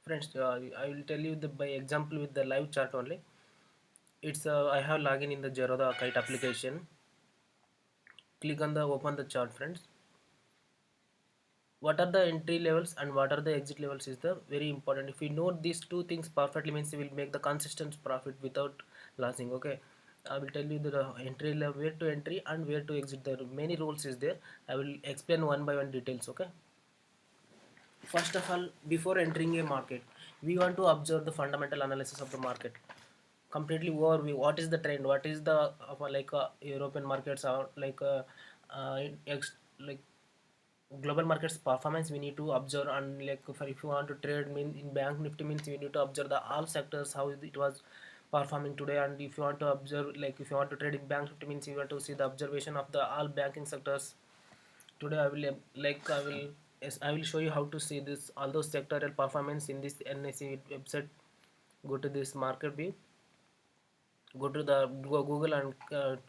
Friends, I will tell you the by example with the live chart only. It's I have login in the Zerodha Kite application. Click on the open the chart, friends. What are the entry levels and what are the exit levels is the very important. If we know these two things perfectly, means we will make the consistent profit without losing. Okay, I will tell you the entry level, where to entry and where to exit. There are many rules is there. I will explain one by one details. Okay, first of all, before entering a market, we want to observe the fundamental analysis of the market. Completely overview. What is the trend? What is the European markets are like global markets performance we need to observe. And like for if you want to trade mean in bank nifty, means you need to observe the all sectors how it was performing today. And if you want to observe, like if you want to trade in bank nifty, means you want to see the observation of the all banking sectors. Today I will I will, yes, I will show you how to see this all those sectoral performance in this NSE website. Go to this market view, go to the Google and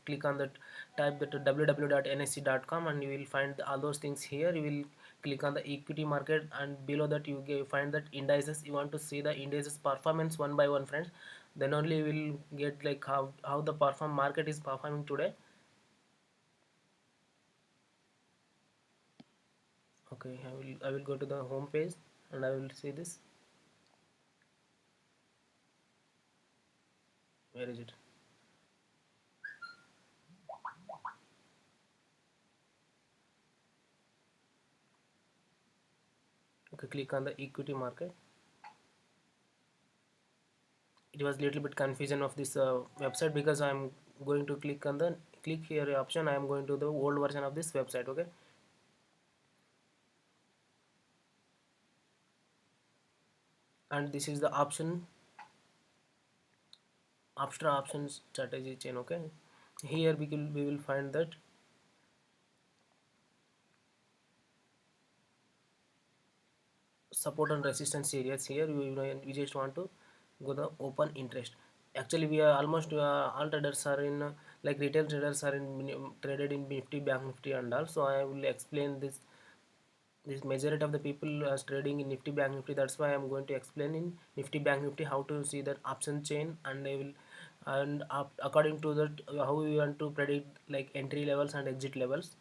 click on that, type that www.nsc.com, and you will find all those things here. You will click on the equity market, and below that you find that indices. You want to see the indices performance one by one, friends. Then only you will get like how the perform market is performing today. Okay, I will go to the home page and I will see this. Where is it? Okay, click on the equity market. It was little bit confusion of this website, because I'm going to click on the click here option. I am going to the old version of this website. Okay, and this is the option, extra options strategy chain. Okay, here we will find that support and resistance areas. Here we just want to go the open interest. Actually we are almost all traders are in like retail traders are in traded in Nifty, Bank Nifty and all. So I will explain this majority of the people are trading in Nifty, Bank Nifty. That's why I'm going to explain in Nifty, Bank Nifty how to see that option chain. And I will, and according to that how we want to predict like entry levels and exit levels.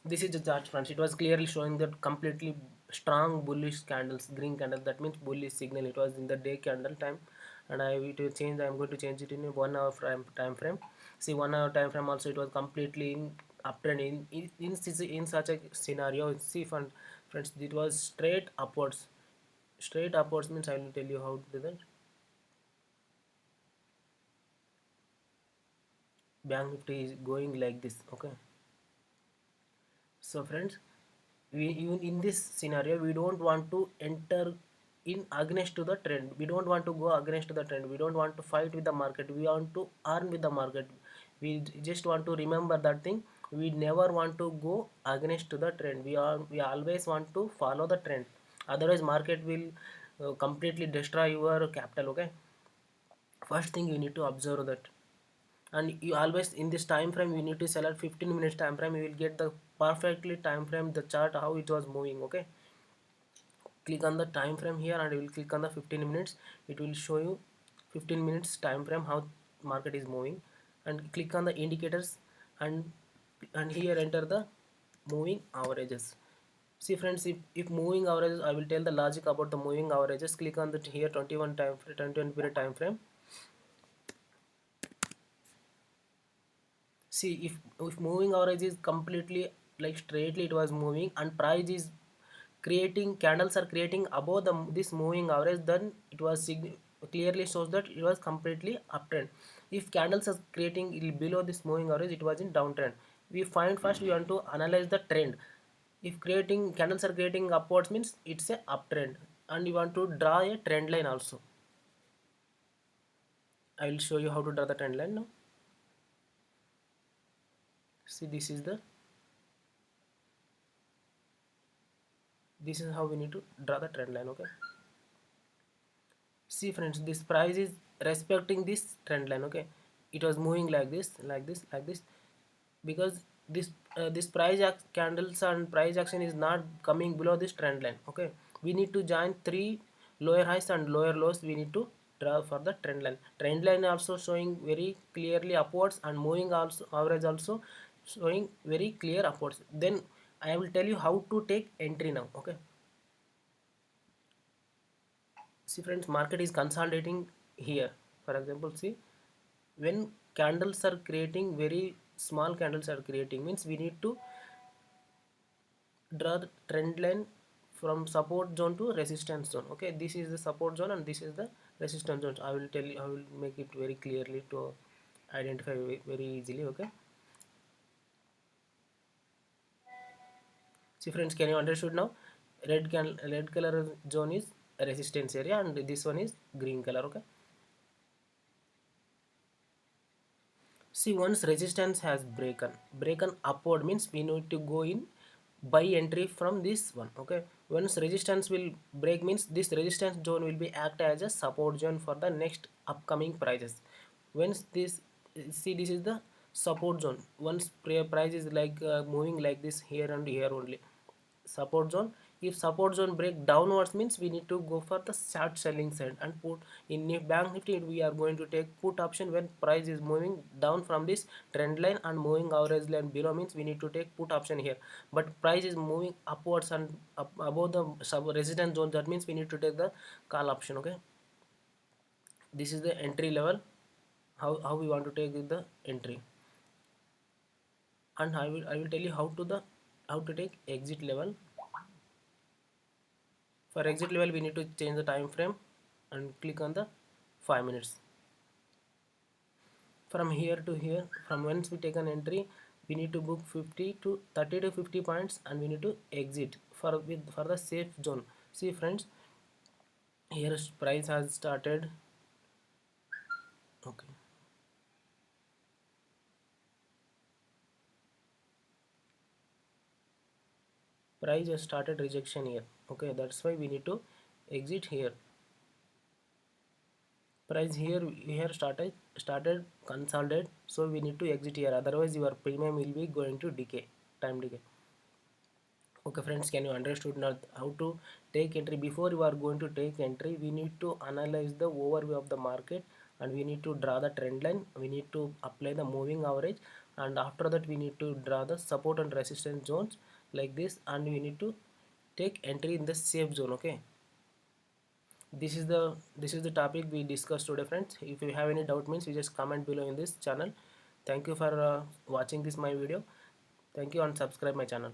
This is the chart, friends. It was clearly showing that completely strong bullish candles, green candle. That means bullish signal. It was in the day candle time, and I will to change. I'm going to change it in a 1 hour time frame. See, 1 hour time frame also it was completely in uptrend. In such a scenario, see, friends, it was straight upwards. Straight upwards means I will tell you how to do that. Bank Nifty is going like this. Okay. So friends, we even in this scenario we don't want to enter in against to the trend. We don't want to go against to the trend. We don't want to fight with the market. We want to earn with the market. We just want to remember that thing. We never want to go against to the trend. We always want to follow the trend. Otherwise market will completely destroy your capital. Okay, first thing you need to observe that. And you always in this time frame you need to select 15 minutes time frame. You will get the perfectly time frame the chart how it was moving. Okay, click on the time frame here and you will click on the 15 minutes. It will show you 15 minutes time frame how market is moving. And click on the indicators, and here enter the moving averages. See friends, if moving averages, I will tell the logic about the moving averages. Click on the here 21 period time frame. See, if moving average is completely like straightly it was moving, and price is creating candles are creating above this moving average, then it was clearly shows that it was completely uptrend. If candles are creating below this moving average, it was in downtrend. We find first we want to analyze the trend. If creating candles are creating upwards, means it's a uptrend, and you want to draw a trend line also. I will show you how to draw the trend line now. See, this is how we need to draw the trend line. Okay, see friends, this price is respecting this trend line. Okay, it was moving like this, like this, like this, because this candles and price action is not coming below this trend line. Okay, we need to join three lower highs and lower lows. We need to draw for the trend line also showing very clearly upwards, and moving also average also showing very clear upwards. Then I will tell you how to take entry now. Okay, see friends, market is consolidating here. For example, see, when candles are creating, very small candles are creating, means we need to draw the trend line from support zone to resistance zone. Okay, this is the support zone and this is the resistance zone. I will tell you, I will make it very clearly to identify very easily. Okay, see friends, can you understood now? Red color zone is resistance area and this one is green color. Okay, see, once resistance has broken upward, means we need to go in buy entry from this one. Okay, once resistance will break, means this resistance zone will be act as a support zone for the next upcoming prices. Once this, see, this is the support zone. Once price is like moving like this here and here only, support zone. If support zone break downwards, means we need to go for the short selling side and put in bank nifty. We are going to take put option when price is moving down from this trend line and moving average line below, means we need to take put option here. But price is moving upwards and up above the sub resistance zone, that means we need to take the call option. Okay, this is the entry level, how we want to take the entry. And I will tell you how to take exit level. For exit level, we need to change the time frame and click on the 5 minutes. From here to here, from whence we take an entry, we need to book 50 to 30 to 50 points, and we need to exit for the safe zone. See friends, here price has started. Okay, price has started rejection here. Okay, that's why we need to exit here. Price here started consolidate, so we need to exit here, otherwise your premium will be going to decay, time decay. Okay friends, can you understood now how to take entry? Before you are going to take entry, we need to analyze the overview of the market, and we need to draw the trend line, we need to apply the moving average, and after that we need to draw the support and resistance zones like this, and we need to take entry in the safe zone. Okay, this is the topic we discussed today friends. If you have any doubt, means you just comment below in this channel. Thank you for watching this my video. Thank you, and subscribe my channel.